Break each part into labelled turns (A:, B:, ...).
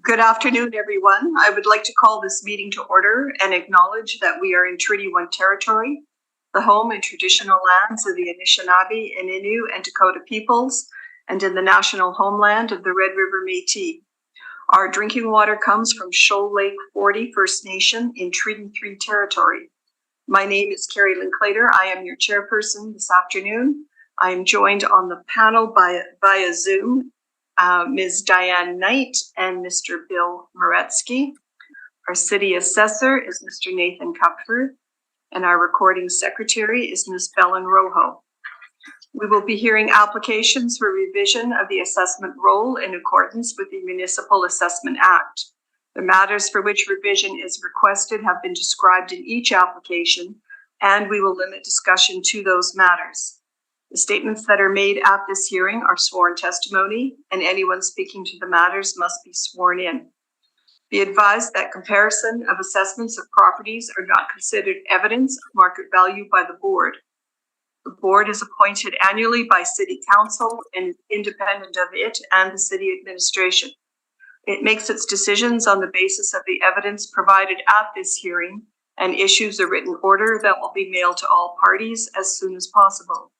A: Good afternoon, everyone. I would like to call this meeting to order and acknowledge that we are in Treaty 1 territory, the home and traditional lands of the Anishinaabe, Innu, and Dakota peoples, and in the national homeland of the Red River Métis. Our drinking water comes from Shoal Lake 40 First Nation in Treaty 3 territory. My name is Carrie Linklater. I am your chairperson this afternoon. I am joined on the panel via Zoom, Ms. Diane Knight and Mr. Bill Moretsky. Our city assessor is Mr. Nathan Kupfer, and our recording secretary is Ms. Belen Rojo. We will be hearing applications for revision of the assessment roll in accordance with the Municipal Assessment Act. The matters for which revision is requested have been described in each application, and we will limit discussion to those matters. The statements that are made at this hearing are sworn testimony, and anyone speaking to the matters must be sworn in. Be advised that comparison of assessments of properties are not considered evidence of market value by the board. The board is appointed annually by City Council and is independent of it and the city administration. It makes its decisions on the basis of the evidence provided at this hearing and issues a written order that will be mailed to all parties as soon as possible.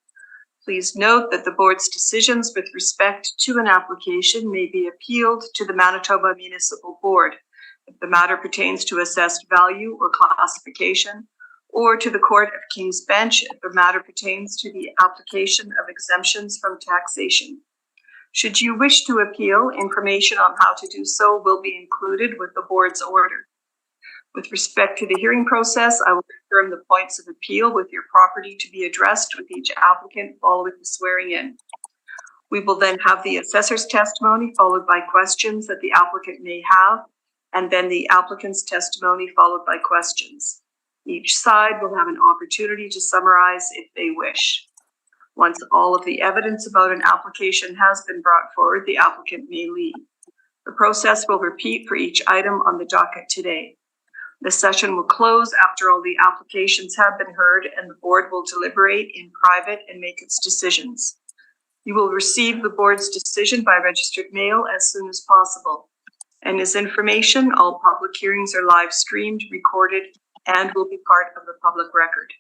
A: Please note that the board's decisions with respect to an application may be appealed to the Manitoba Municipal Board if the matter pertains to assessed value or classification, or to the Court of King's Bench if the matter pertains to the application of exemptions from taxation. Should you wish to appeal, information on how to do so will be included with the board's order. With respect to the hearing process, I will confirm the points of appeal with your property to be addressed with each applicant following the swearing in. We will then have the assessor's testimony followed by questions that the applicant may have, and then the applicant's testimony followed by questions. Each side will have an opportunity to summarize if they wish. Once all of the evidence about an application has been brought forward, the applicant may leave. The process will repeat for each item on the docket today. The session will close after all the applications have been heard, and the board will deliberate in private and make its decisions. You will receive the board's decision by registered mail as soon as possible. And as information, all public hearings are live streamed, recorded, and will be part of the public record.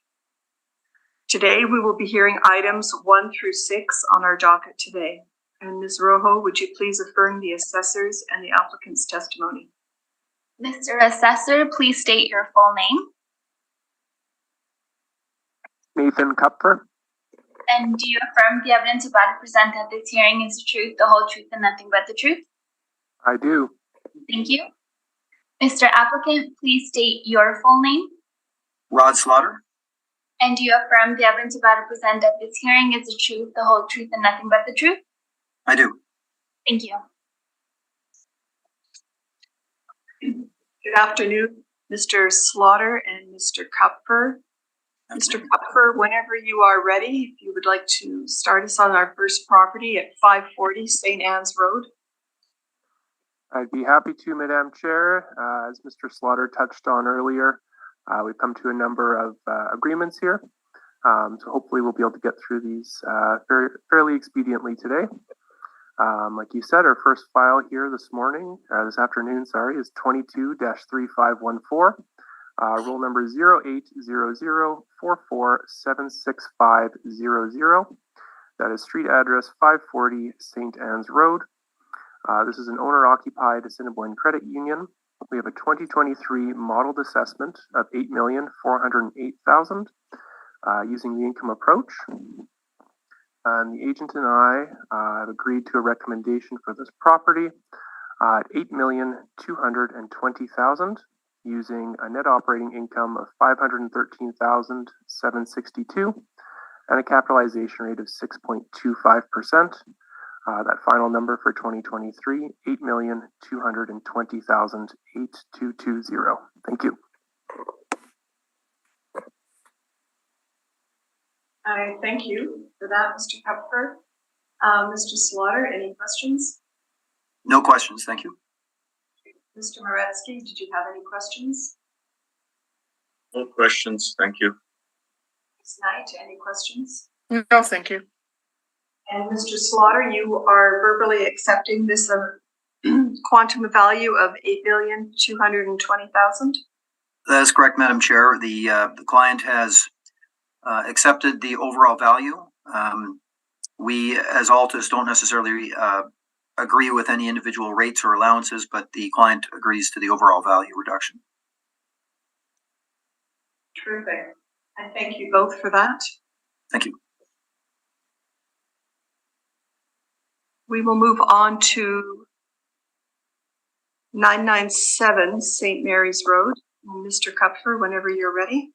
A: Today, we will be hearing items 1 through 6 on our docket today. And Ms. Rojo, would you please affirm the assessor's and the applicant's testimony?
B: Mr. Assessor, please state your full name.
C: Nathan Kupfer.
B: And do you affirm the evidence about to present at this hearing is the truth, the whole truth, and nothing but the truth?
C: I do.
B: Thank you. Mr. Applicant, please state your full name.
D: Rod Slaughter.
B: And do you affirm the evidence about to present at this hearing is the truth, the whole truth, and nothing but the truth?
D: I do.
B: Thank you.
A: Good afternoon, Mr. Slaughter and Mr. Kupfer. Mr. Kupfer, whenever you are ready, if you would like to start us on our first property at 540 St. Anne's Road.
C: I'd be happy to, Madam Chair. As Mr. Slaughter touched on earlier, we've come to a number of agreements here. So hopefully we'll be able to get through these fairly expediently today. Like you said, our first file here this afternoon, is 22-3514. Roll number 080044766500. That is street address 540 St. Anne's Road. This is an owner-occupied Assiniboine Credit Union. We have a 2023 modeled assessment of $8,408,000 using the income approach. And the agent and I have agreed to a recommendation for this property at $8,220,000 using a net operating income of $513,762 and a capitalization rate of 6.25%. That final number for 2023, $8,220,8220. Thank you.
A: I thank you for that, Mr. Kupfer. Mr. Slaughter, any questions?
D: No questions, thank you.
A: Mr. Moretsky, did you have any questions?
E: No questions, thank you.
A: Ms. Knight, any questions?
F: No, thank you.
A: And Mr. Slaughter, you are verbally accepting this quantum value of $8,220,000.
D: That is correct, Madam Chair. The client has accepted the overall value. We, as Altus, don't necessarily agree with any individual rates or allowances, but the client agrees to the overall value reduction.
A: Terrific. I thank you both for that.
D: Thank you.
A: We will move on to 997 St. Mary's Road. Mr. Kupfer, whenever you're ready.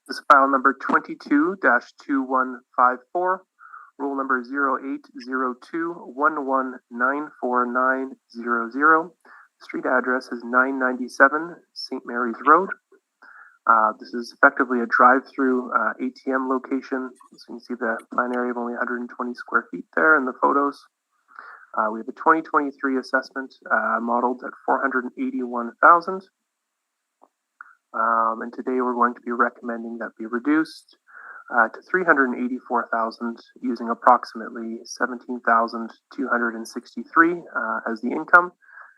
C: This is file number 22-2154, roll number 0802119490. Street address is 997 St. Mary's Road. This is effectively a drive-through ATM location. So you can see the plan area of only 120 square feet there in the photos. We have a 2023 assessment modeled at $481,000. And today we're going to be recommending that be reduced to $384,000 using approximately $17,263 as the income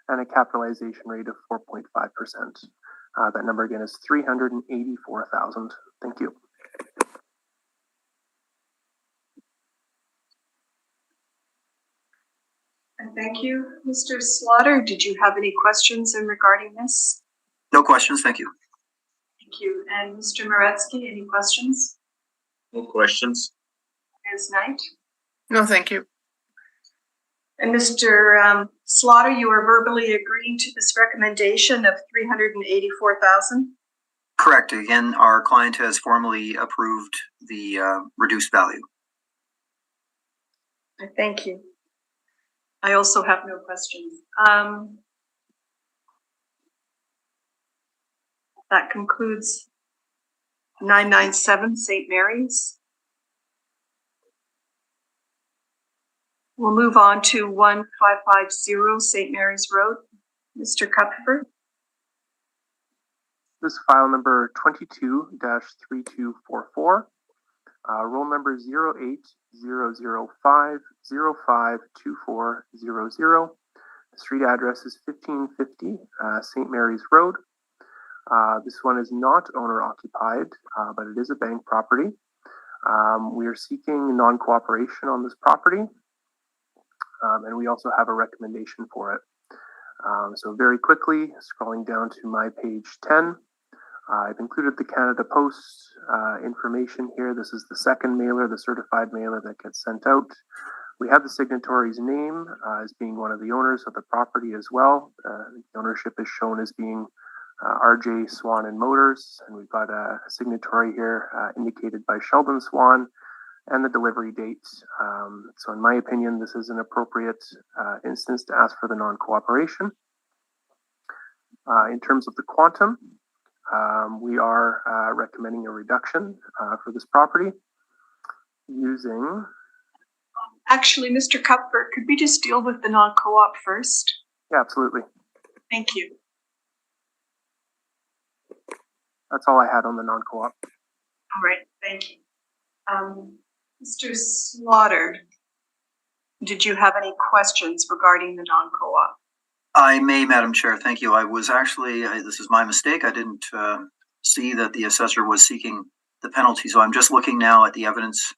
C: and a capitalization rate of 4.5%. That number again is $384,000. Thank you.
A: And thank you, Mr. Slaughter. Did you have any questions in regarding this?
D: No questions, thank you.
A: Thank you. And Mr. Moretsky, any questions?
E: No questions.
A: Ms. Knight?
F: No, thank you.
A: And Mr. Slaughter, you are verbally agreeing to this recommendation of $384,000?
D: Correct. Again, our client has formally approved the reduced value.
A: Thank you. I also have no questions. That concludes 997 St. Mary's. We'll move on to 1550 St. Mary's Road. Mr. Kupfer.
C: This is file number 22-3244, roll number 0800505240. The street address is 1550 St. Mary's Road. This one is not owner occupied, but it is a bank property. We are seeking non-cooperation on this property, and we also have a recommendation for it. So very quickly, scrolling down to my page 10, I've included the Canada Post information here. This is the second mailer, the certified mailer that gets sent out. We have the signatory's name as being one of the owners of the property as well. The ownership is shown as being RJ Swan and Motors, and we've got a signatory here indicated by Sheldon Swan, and the delivery date. So in my opinion, this is an appropriate instance to ask for the non-cooperation. In terms of the quantum, we are recommending a reduction for this property using...
A: Actually, Mr. Kupfer, could we just deal with the non-co-op first?
C: Yeah, absolutely.
A: Thank you.
C: That's all I had on the non-co-op.
A: All right, thank you. Mr. Slaughter, did you have any questions regarding the non-co-op?
D: I may, Madam Chair. Thank you. I was actually, this is my mistake. I didn't see that the assessor was seeking the penalty. So I'm just looking now at the evidence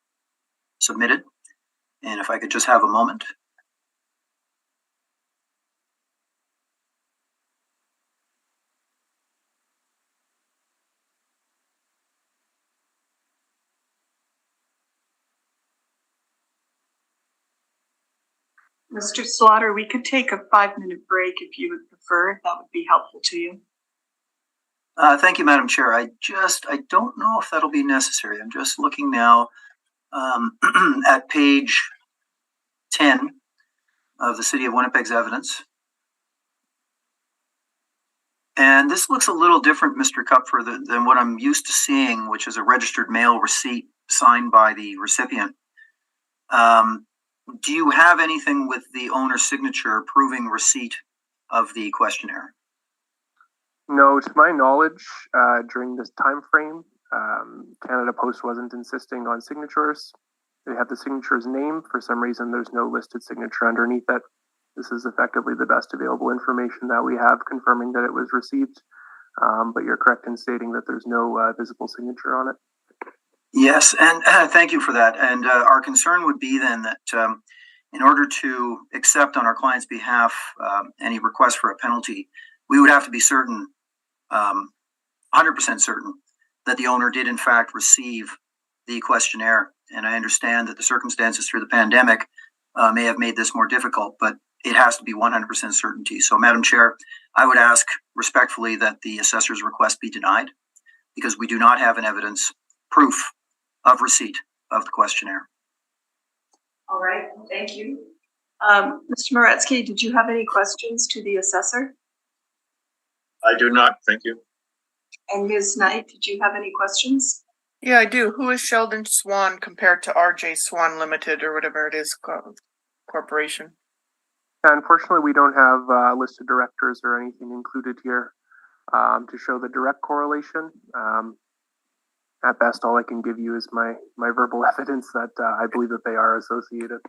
D: submitted. And if I could just have a moment.
A: Mr. Slaughter, we could take a 5-minute break if you would prefer. That would be helpful to you.
D: Thank you, Madam Chair. I don't know if that'll be necessary. I'm just looking now at page 10 of the City of Winnipeg's evidence. And this looks a little different, Mr. Kupfer, than what I'm used to seeing, which is a registered mail receipt signed by the recipient. Do you have anything with the owner's signature proving receipt of the questionnaire?
C: No, to my knowledge, during this time frame, Canada Post wasn't insisting on signatures. they have the signature's name. For some reason, there's no listed signature underneath it. This is effectively the best available information that we have confirming that it was received. But you're correct in stating that there's no visible signature on it.
D: Yes, and thank you for that. And our concern would be then that in order to accept on our client's behalf any request for a penalty, we would have to be certain, 100% certain, that the owner did in fact receive the questionnaire. And I understand that the circumstances through the pandemic may have made this more difficult, but it has to be 100% certainty. So, Madam Chair, I would ask respectfully that the assessor's request be denied because we do not have an evidence proof of receipt of the questionnaire.
A: All right, thank you. Mr. Moretsky, did you have any questions to the assessor?
E: I do not, thank you.
A: And Ms. Knight, did you have any questions?
F: Yeah, I do. Who is Sheldon Swan compared to RJ Swan Limited or whatever it is corporation?
C: Unfortunately, we don't have listed directors or anything included here to show the direct correlation. At best, all I can give you is my verbal evidence that I believe that they are associated.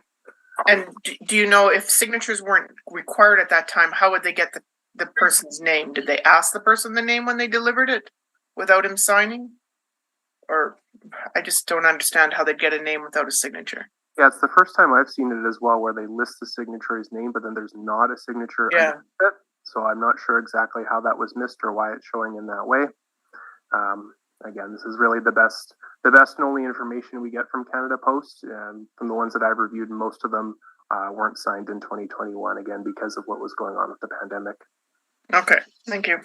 F: And do you know if signatures weren't required at that time, how would they get the person's name? Did they ask the person the name when they delivered it without him signing? Or I just don't understand how they'd get a name without a signature.
C: Yeah, it's the first time I've seen it as well, where they list the signatory's name, but then there's not a signature.
F: Yeah.
C: It. So I'm not sure exactly how that was missed or why it's showing in that way. Again, this is really the best and only information we get from Canada Post, and from the ones that I've reviewed, most of them weren't signed in 2021, again, because of what was going on with the pandemic.
F: Okay, thank you.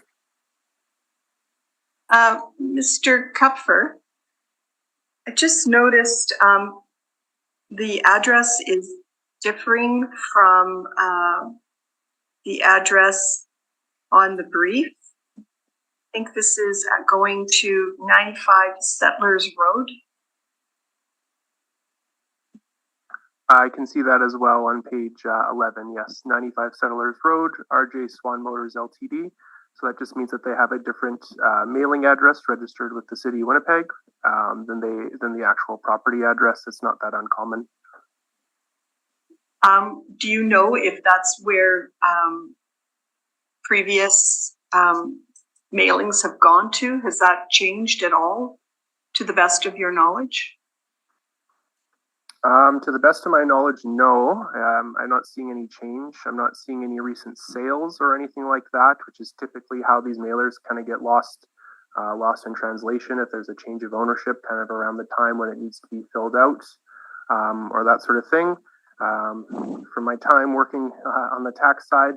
A: Mr. Kupfer, I just noticed the address is differing from the address on the brief. I think this is going to 95 Settlers Road.
C: I can see that as well on page 11. Yes, 95 Settlers Road, RJ Swan Motors Ltd. So that just means that they have a different mailing address registered with the city of Winnipeg than the actual property address. It's not that uncommon.
A: Do you know if that's where previous mailings have gone to? Has that changed at all, to the best of your knowledge?
C: To the best of my knowledge, no. I'm not seeing any change. I'm not seeing any recent sales or anything like that, which is typically how these mailers kind of get lost in translation if there's a change of ownership kind of around the time when it needs to be filled out or that sort of thing. From my time working on the tax side,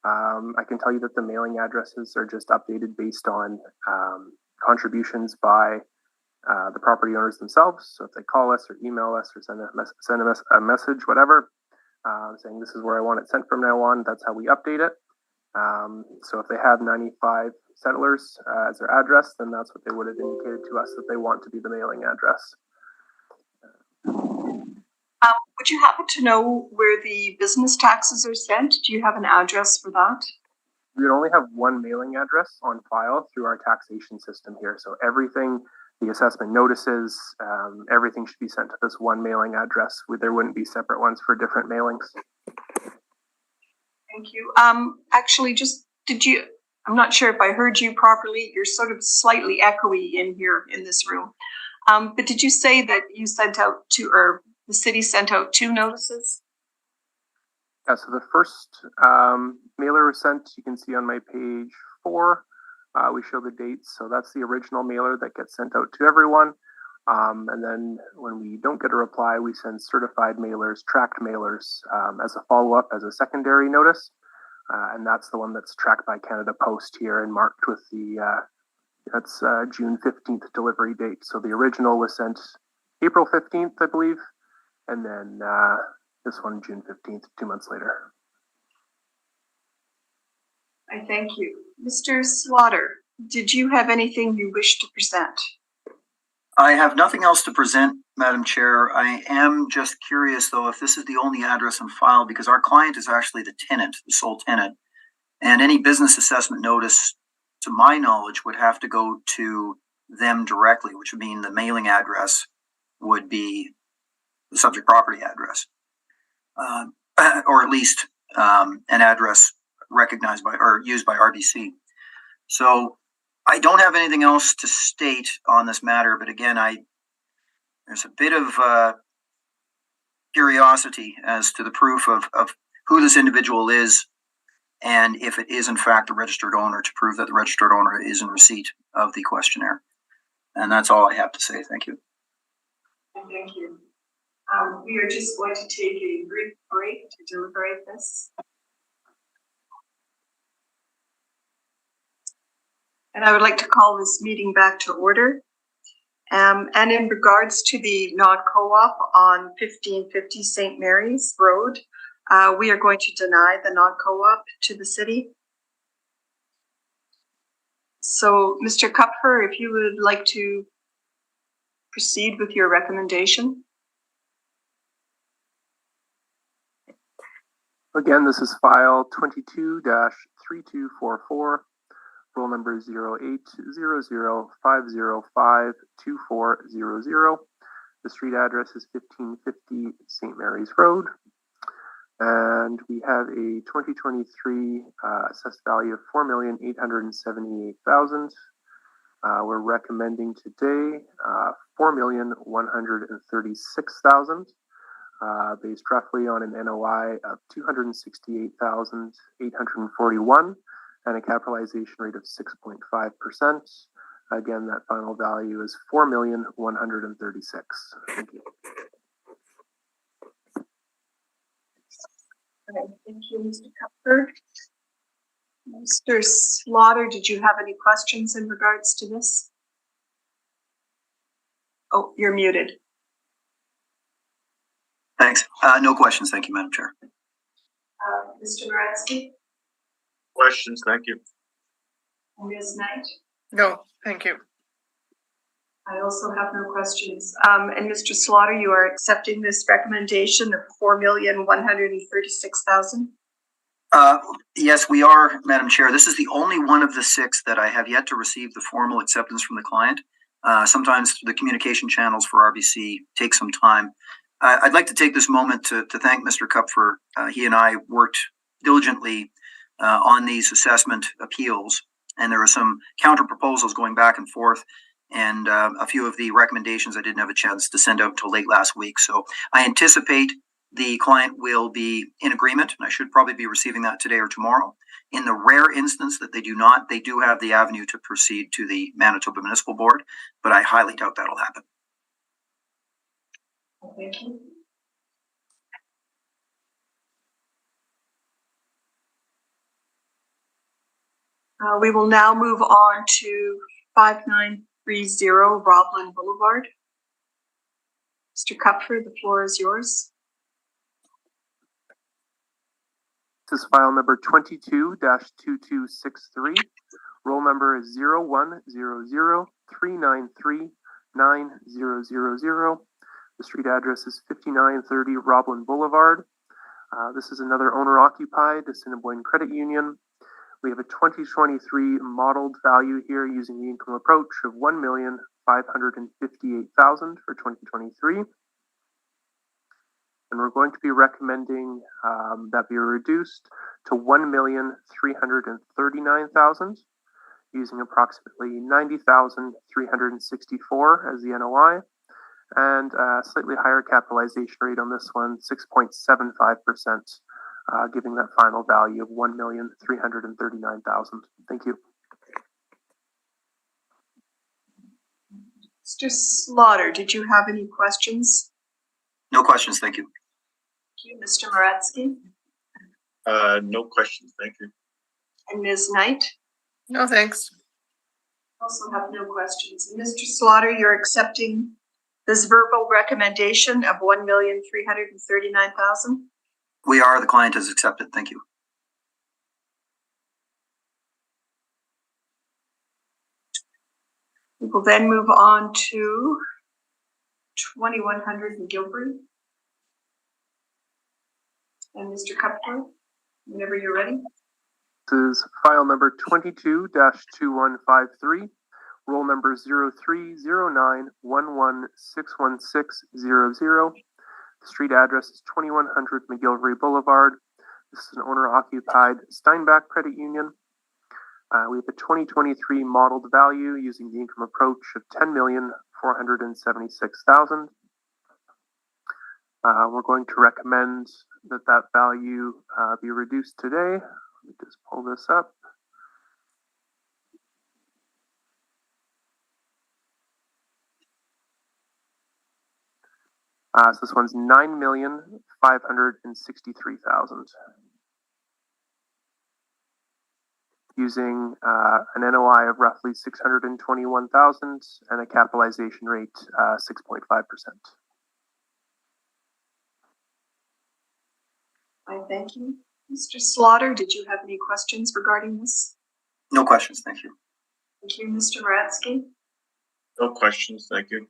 C: I can tell you that the mailing addresses are just updated based on contributions by the property owners themselves. So if they call us or email us or send a message, whatever, saying this is where I want it sent from now on, that's how we update it. So if they have 95 Settlers as their address, then that's what they would have indicated to us that they want to be the mailing address.
A: Would you happen to know where the business taxes are sent? Do you have an address for that?
C: We only have one mailing address on file through our taxation system here. So everything, the assessment notices, everything should be sent to this one mailing address. There wouldn't be separate ones for different mailings.
A: Thank you. Actually, I'm not sure if I heard you properly. You're sort of slightly echoey in here in this room. But did you say that you sent out the city sent out 2 notices?
C: Yeah, so the first mailer was sent, you can see on my page 4. We show the dates, so that's the original mailer that gets sent out to everyone. And then when we don't get a reply, we send certified mailers, tracked mailers as a follow-up, as a secondary notice. And that's the one that's tracked by Canada Post here and marked with that's June 15th delivery date. So the original was sent April 15th, I believe. And then this one, June 15th, 2 months later.
A: I thank you. Mr. Slaughter, did you have anything you wish to present?
D: I have nothing else to present, Madam Chair. I am just curious, though, if this is the only address on file, because our client is actually the tenant, the sole tenant, and any business assessment notice, to my knowledge, would have to go to them directly, which would mean the mailing address would be subject property address, or at least an address recognized by or used by RBC. So I don't have anything else to state on this matter, but again, there's a bit of curiosity as to the proof of who this individual is, and if it is in fact a registered owner, to prove that the registered owner is in receipt of the questionnaire. And that's all I have to say. Thank you.
A: Thank you. We are just going to take a brief break to deliberate this. And I would like to call this meeting back to order. And in regards to the non-co-op on 1550 St. Mary's Road, we are going to deny the non-co-op to the city. So, Mr. Kupfer, if you would like to proceed with your recommendation.
C: Again, this is file 22-3244, roll number 0800505240. The street address is 1550 St. Mary's Road. And we have a 2023 assessed value of $4,878,000. We're recommending today $4,136,000, based roughly on an NOI of $268,841 and a capitalization rate of 6.5%. Again, that final value is $4,136,000. Thank you.
A: Okay, thank you, Mr. Kupfer. Mr. Slaughter, did you have any questions in regards to this? Oh, you're muted.
D: Thanks. No questions. Thank you, Madam Chair.
A: Mr. Moratsky?
E: Questions, thank you.
A: Ms. Knight?
F: No, thank you.
A: I also have no questions. And Mr. Slaughter, you are accepting this recommendation of $4,136,000?
D: Yes, we are, Madam Chair. This is the only one of the 6 that I have yet to receive the formal acceptance from the client. Sometimes the communication channels for RBC take some time. I'd like to take this moment to thank Mr. Kupfer. He and I worked diligently on these assessment appeals, and there were some counter proposals going back and forth, and a few of the recommendations I didn't have a chance to send out until late last week. So I anticipate the client will be in agreement, and I should probably be receiving that today or tomorrow. In the rare instance that they do not, they do have the avenue to proceed to the Manitoba Municipal Board, but I highly doubt that'll happen.
A: Thank you. We will now move on to 5930 Roblin Boulevard. Mr. Kupfer, the floor is yours.
C: This is file number 22-2263. Roll number is 0100393900. The street address is 5930 Roblin Boulevard. This is another owner-occupied Assiniboine Credit Union. We have a 2023 modeled value here using the income approach of $1,558,000 for 2023. And we're going to be recommending that be reduced to $1,339,000, using approximately $90,364 as the NOI, and a slightly higher capitalization rate on this one, 6.75%. Giving that final value of $1,339,000. Thank you.
A: Mr. Slaughter, did you have any questions?
D: No questions, thank you.
A: Thank you. Mr. Moratsky?
E: No questions, thank you.
A: And Ms. Knight?
F: No, thanks.
A: Also have no questions. And Mr. Slaughter, you're accepting this verbal recommendation of $1,339,000?
D: We are. The client has accepted. Thank you.
A: We will then move on to 2100 in Gilbury. And Mr. Kupfer, whenever you're ready.
C: This is file number 22-2153. Roll number 0309116160. The street address is 2100 McGillivray Boulevard. This is an owner-occupied Steinbach Credit Union. We have a 2023 modeled value using the income approach of $10,476,000. We're going to recommend that value be reduced today. Let me just pull this up. So this one's $9,563,000. Using an NOI of roughly $621,000 and a capitalization rate 6.5%.
A: I thank you. Mr. Slaughter, did you have any questions regarding this?
D: No questions, thank you.
A: Thank you, Mr. Moratsky.
E: No questions, thank you.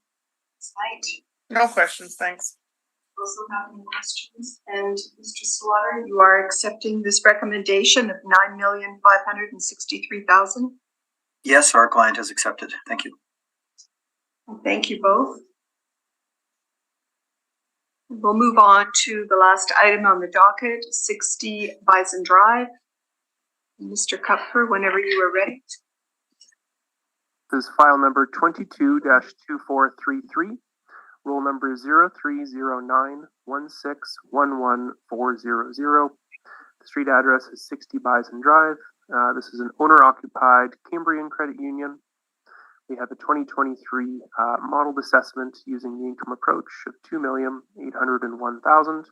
A: Tonight,
F: No questions, thanks.
A: also have any questions? And Mr. Slaughter, you are accepting this recommendation of $9,563,000?
D: Yes, our client has accepted. Thank you.
A: Thank you both. We'll move on to the last item on the docket, 60 Bison Drive. Mr. Kupfer, whenever you are ready.
C: This is file number 22-2433, roll number 0309161140. The street address is 60 Bison Drive. This is an owner-occupied Cambrian credit union. We have a 2023 modeled assessment using the income approach of $2,801,000.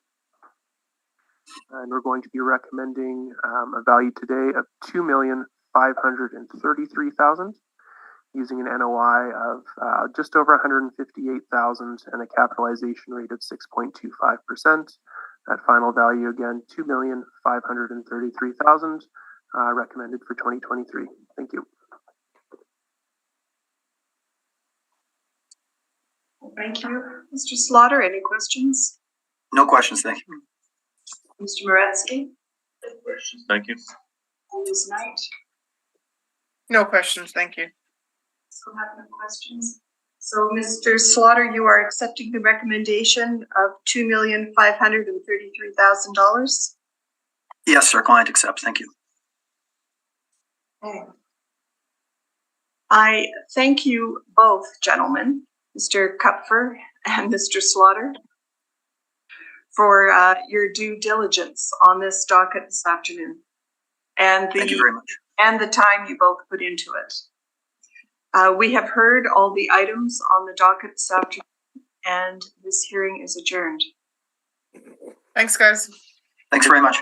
C: And we're going to be recommending a value today of $2,533,000 using an NOI of just over $158,000 and a capitalization rate of 6.25%. That final value again, $2,533,000 recommended for 2023. Thank you.
A: Thank you. Mr. Slaughter, any questions?
D: No questions, thank you.
A: Mr. Moratsky?
E: No questions, thank you.
A: And Ms. Knight?
F: No questions, thank you.
A: Still have no questions. So, Mr. Slaughter, you are accepting the recommendation of $2,533,000?
D: Yes, our client accepts. Thank you.
A: Okay. I thank you both, gentlemen, Mr. Kupfer and Mr. Slaughter, for your due diligence on this docket this afternoon, and
D: Thank you very much.
A: and the time you both put into it. We have heard all the items on the docket this afternoon, and this hearing is adjourned.
F: Thanks, guys.
D: Thanks very much.